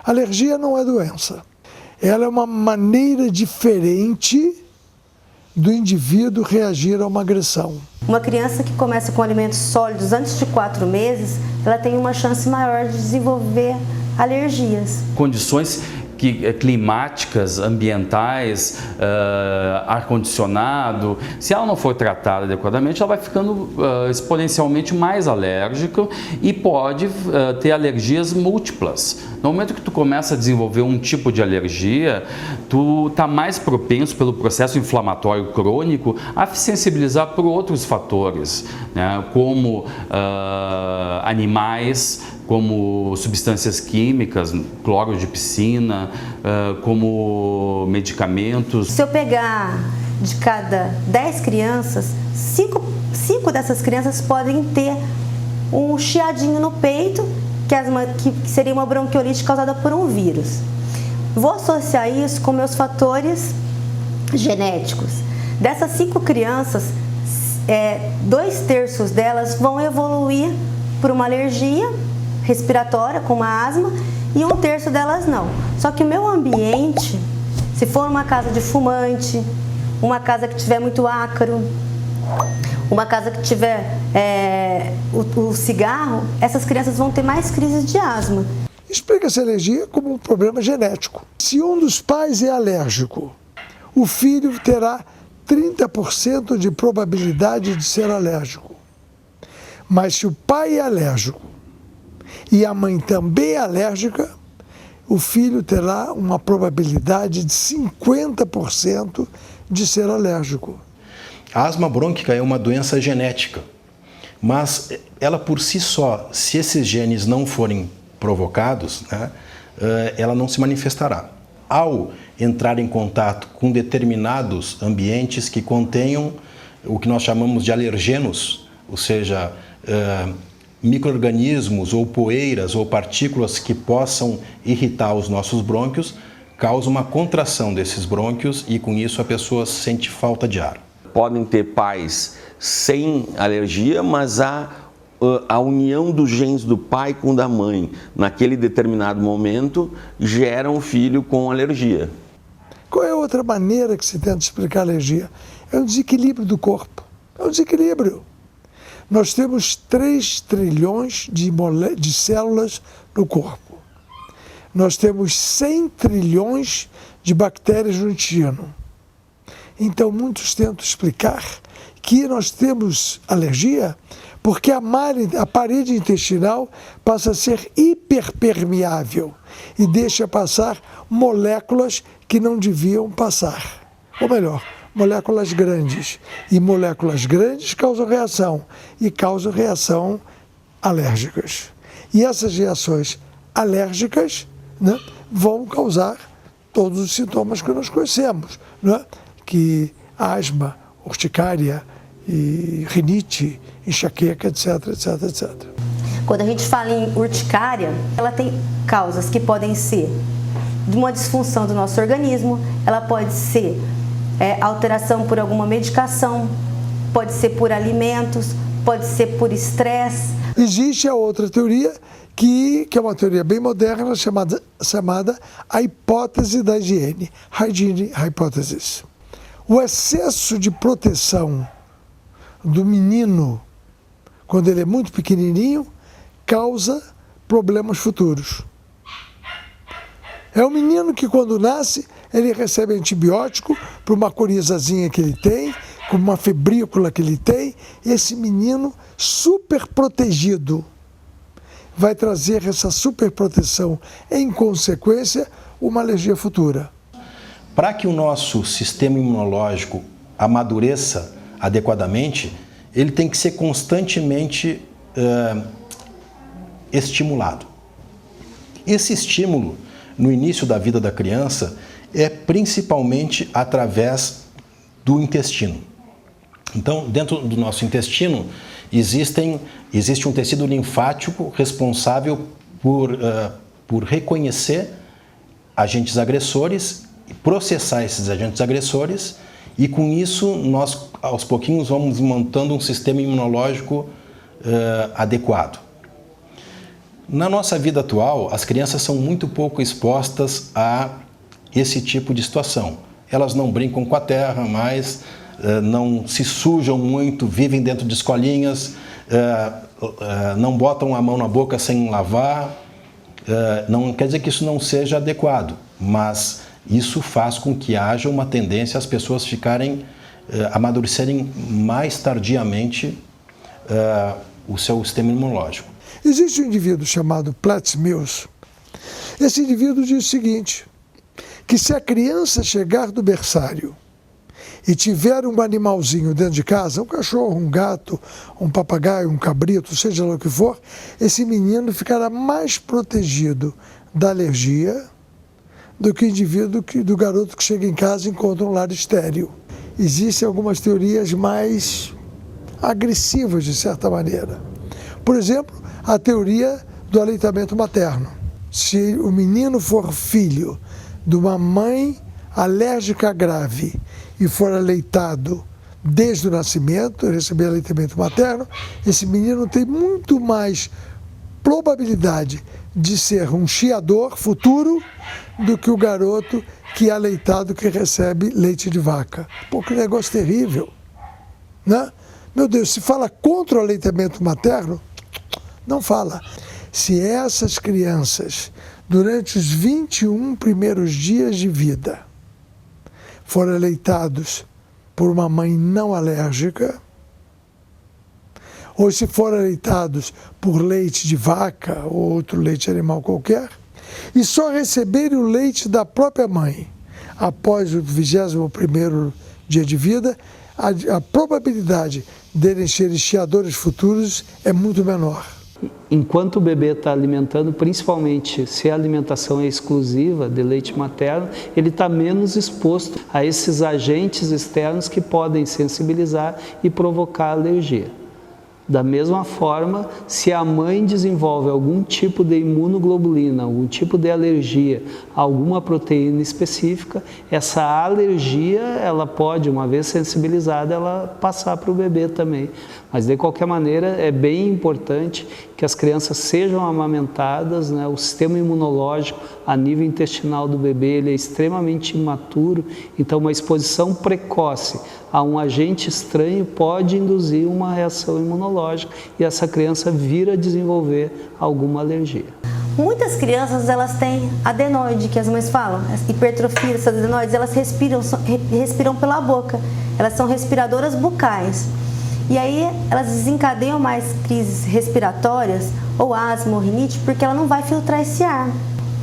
Alergia não é doença. Ela é uma maneira diferente do indivíduo reagir a uma agressão. Uma criança que começa com alimentos sólidos antes de 4 meses, ela tem uma chance maior de desenvolver alergias. Condições climáticas, ambientais, ar-condicionado, se ela não for tratada adequadamente, ela vai ficando exponencialmente mais alérgica e pode ter alergias múltiplas. No momento que tu começa a desenvolver um tipo de alergia, tu está mais propenso pelo processo inflamatório crônico a se sensibilizar por outros fatores, né, como animais, como substâncias químicas, cloro de piscina, como medicamentos. Se eu pegar de cada 10 crianças, 5 dessas crianças podem ter um chiadinho no peito, que seria uma bronquiolite causada por um vírus. Vou associar isso com meus fatores genéticos. Dessas 5 crianças, 2/3 delas vão evoluir por uma alergia respiratória, como a asma, e 1/3 delas não. Só que o meu ambiente, se for uma casa de fumante, uma casa que tiver muito ácaro, uma casa que tiver o cigarro, essas crianças vão ter mais crises de asma. Explica-se a alergia como um problema genético. Se um dos pais é alérgico, o filho terá 30% de probabilidade de ser alérgico. Mas se o pai é alérgico e a mãe também é alérgica, o filho terá uma probabilidade de 50% de ser alérgico. A asma brônquica é uma doença genética, mas ela por si só, se esses genes não forem provocados, né, ela não se manifestará. Ao entrar em contato com determinados ambientes que contenham o que nós chamamos de alergenos, ou seja, micro-organismos ou poeiras ou partículas que possam irritar os nossos brônquios, causa uma contração desses brônquios e com isso a pessoa sente falta de ar. Podem ter pais sem alergia, mas a união dos genes do pai com o da mãe, naquele determinado momento, gera um filho com alergia. Qual é a outra maneira que se tenta explicar a alergia? É um desequilíbrio do corpo. É um desequilíbrio. Nós temos 3 trilhões de células no corpo. Nós temos 100 trilhões de bactérias no intestino. Então, muitos tentam explicar que nós temos alergia porque a parede intestinal passa a ser hiperpermeável e deixa passar moléculas que não deviam passar. Ou melhor, moléculas grandes. E moléculas grandes causam reação, e causam reação alérgicas. E essas reações alérgicas, né, vão causar todos os sintomas que nós conhecemos, né? Que asma, urticária, e rinite, enxaqueca, etc, etc, etc. Quando a gente fala em urticária, ela tem causas que podem ser de uma disfunção do nosso organismo, ela pode ser alteração por alguma medicação, pode ser por alimentos, pode ser por estresse. Existe a outra teoria, que é uma teoria bem moderna, chamada a hipótese da higiene, Hygiene Hypothesis. O excesso de proteção do menino, quando ele é muito pequenininho, causa problemas futuros. É o menino que, quando nasce, ele recebe antibiótico para uma corizazinha que ele tem, com uma febrícula que ele tem. Esse menino super protegido vai trazer essa super proteção, em consequência, uma alergia futura. Para que o nosso sistema imunológico amadureça adequadamente, ele tem que ser constantemente estimulado. Esse estímulo, no início da vida da criança, é principalmente através do intestino. Então, dentro do nosso intestino, existe um tecido linfático responsável por reconhecer agentes agressores, processar esses agentes agressores, e com isso nós, aos pouquinhos, vamos montando um sistema imunológico adequado. Na nossa vida atual, as crianças são muito pouco expostas a esse tipo de situação. Elas não brincam com a terra mais, não se sujam muito, vivem dentro de escolinhas, não botam a mão na boca sem lavar. Não quer dizer que isso não seja adequado, mas isso faz com que haja uma tendência às pessoas amadurecerem mais tardiamente o seu sistema imunológico. Existe um indivíduo chamado Platts-Mills. Esse indivíduo diz o seguinte, que se a criança chegar do berçário e tiver um animalzinho dentro de casa, um cachorro, um gato, um papagaio, um cabrito, seja lá o que for, esse menino ficará mais protegido da alergia do que o indivíduo do garoto que chega em casa e encontra um lar estéril. Existem algumas teorias mais agressivas, de certa maneira. Por exemplo, a teoria do aleitamento materno. Se o menino for filho de uma mãe alérgica grave e for aleitado desde o nascimento, receber aleitamento materno, esse menino tem muito mais probabilidade de ser um chiador futuro do que o garoto que é aleitado, que recebe leite de vaca. Pô, que negócio terrível, né? Meu Deus, se fala contra o aleitamento materno, não fala. Se essas crianças, durante os 21 primeiros dias de vida, forem aleitados por uma mãe não alérgica, ou se forem aleitados por leite de vaca ou outro leite animal qualquer, e só receberem o leite da própria mãe após o 21º dia de vida, a probabilidade deles serem chiadores futuros é muito menor. Enquanto o bebê está alimentando, principalmente se a alimentação é exclusiva de leite materno, ele está menos exposto a esses agentes externos que podem sensibilizar e provocar alergia. Da mesma forma, se a mãe desenvolve algum tipo de imunoglobulina, algum tipo de alergia a alguma proteína específica, essa alergia, ela pode, uma vez sensibilizada, ela passar para o bebê também. Mas, de qualquer maneira, é bem importante que as crianças sejam amamentadas, né? O sistema imunológico a nível intestinal do bebê ele é extremamente imaturo, então uma exposição precoce a um agente estranho pode induzir uma reação imunológica e essa criança vir a desenvolver alguma alergia. Muitas crianças, elas têm adenoide, que as mães falam, hipertrofia dessas adenoides, elas respiram pela boca, elas são respiradoras bucais. E aí elas desencadeiam mais crises respiratórias, ou asma, ou rinite, porque ela não vai filtrar esse ar.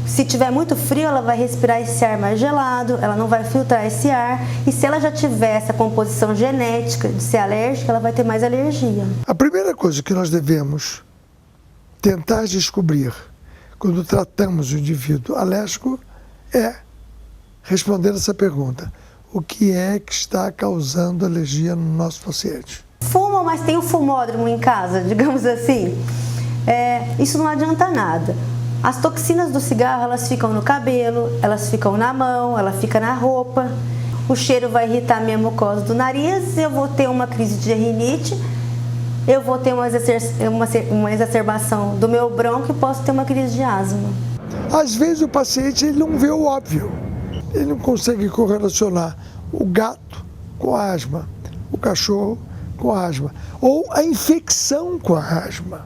Se tiver muito frio, ela vai respirar esse ar mais gelado, ela não vai filtrar esse ar. E se ela já tiver essa composição genética de ser alérgica, ela vai ter mais alergia. A primeira coisa que nós devemos tentar descobrir quando tratamos o indivíduo alérgico é responder essa pergunta: o que é que está causando alergia no nosso paciente? Fumam, mas tem um fumódromo em casa, digamos assim. Isso não adianta nada. As toxinas do cigarro, elas ficam no cabelo, elas ficam na mão, ela fica na roupa. O cheiro vai irritar a minha mucosa do nariz, eu vou ter uma crise de rinite, eu vou ter uma exacerbação do meu bronco e posso ter uma crise de asma. Às vezes o paciente ele não vê o óbvio, ele não consegue correlacionar o gato com a asma, o cachorro com a asma, ou a infecção com a asma.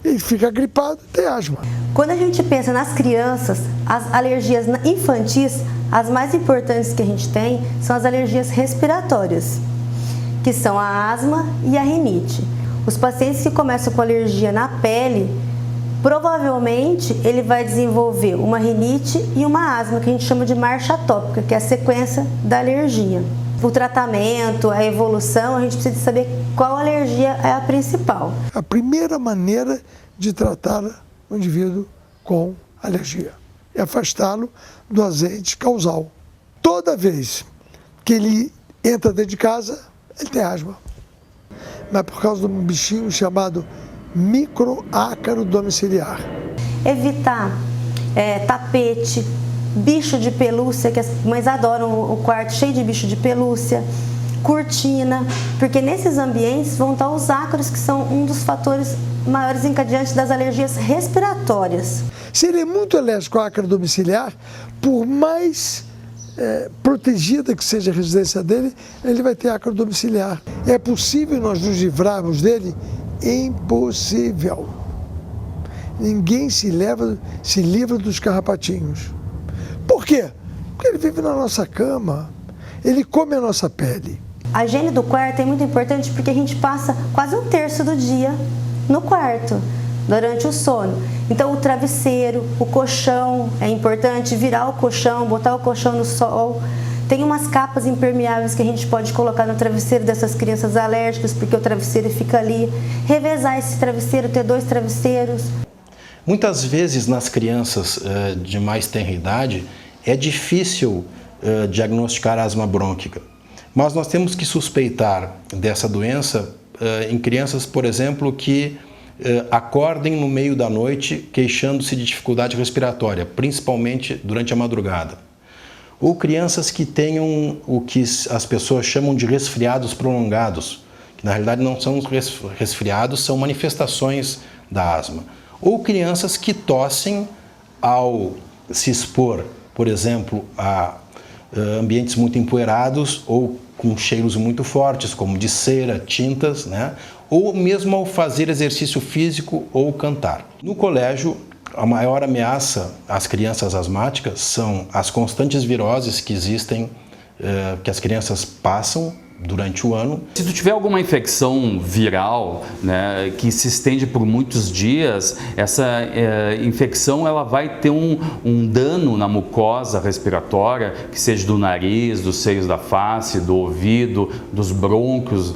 Ele fica gripado e tem asma. Quando a gente pensa nas crianças, as alergias infantis, as mais importantes que a gente tem são as alergias respiratórias, que são a asma e a rinite. Os pacientes que começam com alergia na pele, provavelmente ele vai desenvolver uma rinite e uma asma, que a gente chama de marcha atópica, que é a sequência da alergia. O tratamento, a evolução, a gente precisa saber qual alergia é a principal. A primeira maneira de tratar o indivíduo com alergia é afastá-lo do agente causal. Toda vez que ele entra dentro de casa, ele tem asma. Mas por causa de um bichinho chamado microácaro domiciliar. Evitar tapete, bicho de pelúcia, que as mães adoram o quarto cheio de bicho de pelúcia, cortina, porque nesses ambientes vão estar os ácaros, que são um dos fatores maiores encadeantes das alergias respiratórias. Se ele é muito alérgico à ácaro domiciliar, por mais protegida que seja a residência dele, ele vai ter ácaro domiciliar. É possível nós nos livrarmos dele? Impossível. Ninguém se livra dos carrapatinhos. Por quê? Porque ele vive na nossa cama, ele come a nossa pele. A higiene do quarto é muito importante porque a gente passa quase um terço do dia no quarto, durante o sono. Então o travesseiro, o colchão, é importante virar o colchão, botar o colchão no sol. Tem umas capas impermeáveis que a gente pode colocar no travesseiro dessas crianças alérgicas, porque o travesseiro fica ali. Revezar esse travesseiro, ter 2 travesseiros. Muitas vezes nas crianças de mais tenra idade é difícil diagnosticar asma brônquica, mas nós temos que suspeitar dessa doença em crianças, por exemplo, que acordem no meio da noite queixando-se de dificuldade respiratória, principalmente durante a madrugada. Ou crianças que tenham o que as pessoas chamam de resfriados prolongados, que na realidade não são resfriados, são manifestações da asma. Ou crianças que tossem ao se expor, por exemplo, a ambientes muito empoeirados ou com cheiros muito fortes, como de cera, tintas, né? Ou mesmo ao fazer exercício físico ou cantar. No colégio, a maior ameaça às crianças asmáticas são as constantes viroses que existem, que as crianças passam durante o ano. Se tu tiver alguma infecção viral, né, que se estende por muitos dias, essa infecção ela vai ter um dano na mucosa respiratória, que seja do nariz, dos seios da face, do ouvido, dos brônquios,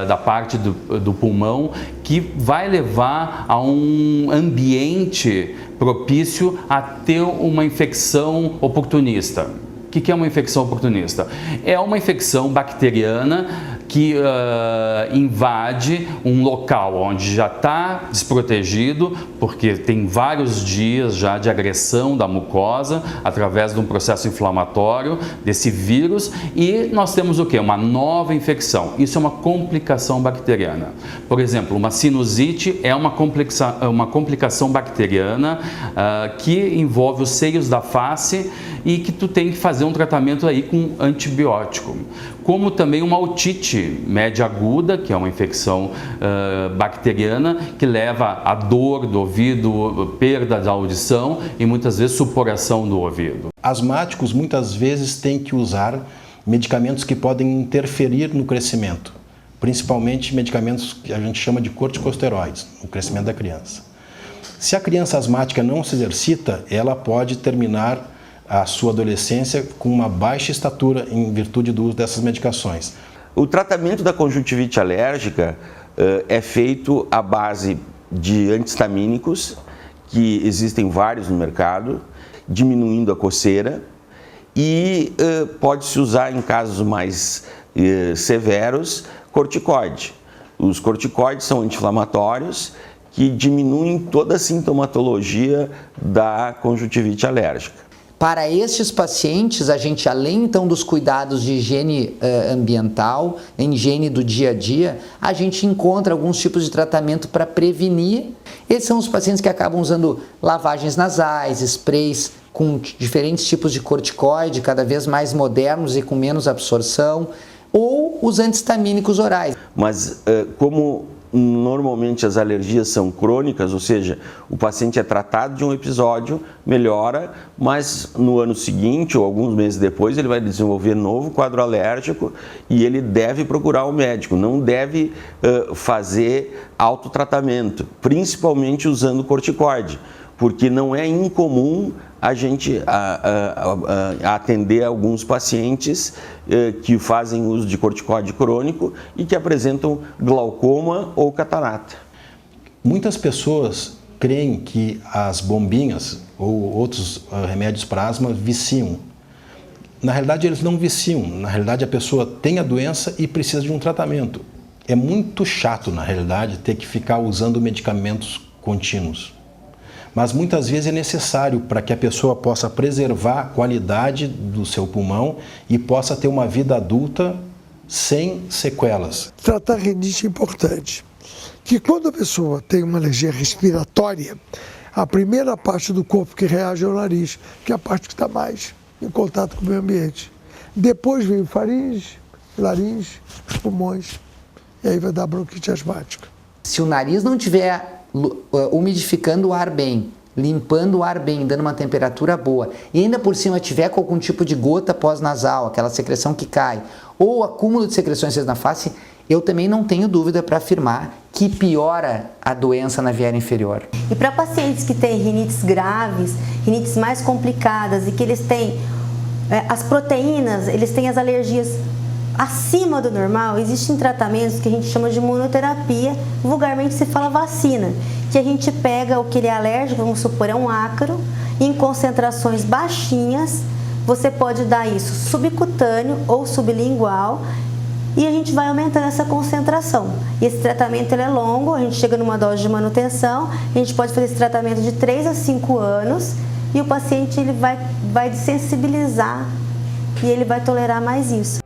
da parte do pulmão, que vai levar a um ambiente propício a ter uma infecção oportunista. O que é uma infecção oportunista? É uma infecção bacteriana que invade um local onde já está desprotegido, porque tem vários dias já de agressão da mucosa através de um processo inflamatório desse vírus, e nós temos o quê? Uma nova infecção. Isso é uma complicação bacteriana. Por exemplo, uma sinusite é uma complicação bacteriana que envolve os seios da face e que tu tem que fazer um tratamento aí com antibiótico. Como também uma otite média aguda, que é uma infecção bacteriana que leva a dor do ouvido, perda da audição e muitas vezes supuração do ouvido. Asmáticos muitas vezes têm que usar medicamentos que podem interferir no crescimento, principalmente medicamentos que a gente chama de corticosteroides, no crescimento da criança. Se a criança asmática não se exercita, ela pode terminar a sua adolescência com uma baixa estatura em virtude do uso dessas medicações. O tratamento da conjuntivite alérgica é feito à base de antihistamínicos, que existem vários no mercado, diminuindo a coceira, e pode-se usar em casos mais severos corticoide. Os corticoides são anti-inflamatórios que diminuem toda a sintomatologia da conjuntivite alérgica. Para estes pacientes, a gente, além então dos cuidados de higiene ambiental, higiene do dia a dia, a gente encontra alguns tipos de tratamento para prevenir. Esses são os pacientes que acabam usando lavagens nasais, sprays com diferentes tipos de corticoide, cada vez mais modernos e com menos absorção, ou os antihistamínicos orais. Mas como normalmente as alergias são crônicas, ou seja, o paciente é tratado de um episódio, melhora, mas no ano seguinte ou alguns meses depois ele vai desenvolver novo quadro alérgico e ele deve procurar o médico, não deve fazer autotratamento, principalmente usando corticoide, porque não é incomum a gente atender alguns pacientes que fazem uso de corticoide crônico e que apresentam glaucoma ou catarata. Muitas pessoas creem que as bombinhas ou outros remédios para asma viciam. Na realidade, eles não viciam. Na realidade, a pessoa tem a doença e precisa de um tratamento. É muito chato, na realidade, ter que ficar usando medicamentos contínuos. Mas muitas vezes é necessário para que a pessoa possa preservar a qualidade do seu pulmão e possa ter uma vida adulta sem sequelas. Tratar rinite é importante. que quando a pessoa tem uma alergia respiratória, a primeira parte do corpo que reage é o nariz, que é a parte que está mais em contato com o meio ambiente. Depois vem o faringe, laringe, os pulmões, e aí vai dar bronquite asmática. Se o nariz não estiver umidificando o ar bem, limpando o ar bem, dando uma temperatura boa, e ainda por cima tiver com algum tipo de gota pós-nasal, aquela secreção que cai, ou acúmulo de secreções na face, eu também não tenho dúvida para afirmar que piora a doença na viária inferior. E para pacientes que têm rinites graves, rinites mais complicadas e que eles têm as proteínas, eles têm as alergias acima do normal, existem tratamentos que a gente chama de imunoterapia, vulgarmente se fala vacina, que a gente pega o que ele é alérgico, vamos supor, é um ácaro, em concentrações baixinhas, você pode dar isso subcutâneo ou sublingual, e a gente vai aumentando essa concentração. E esse tratamento ele é longo, a gente chega numa dose de manutenção, a gente pode fazer esse tratamento de 3 a 5 anos, e o paciente ele vai desensibilizar e ele vai tolerar mais isso.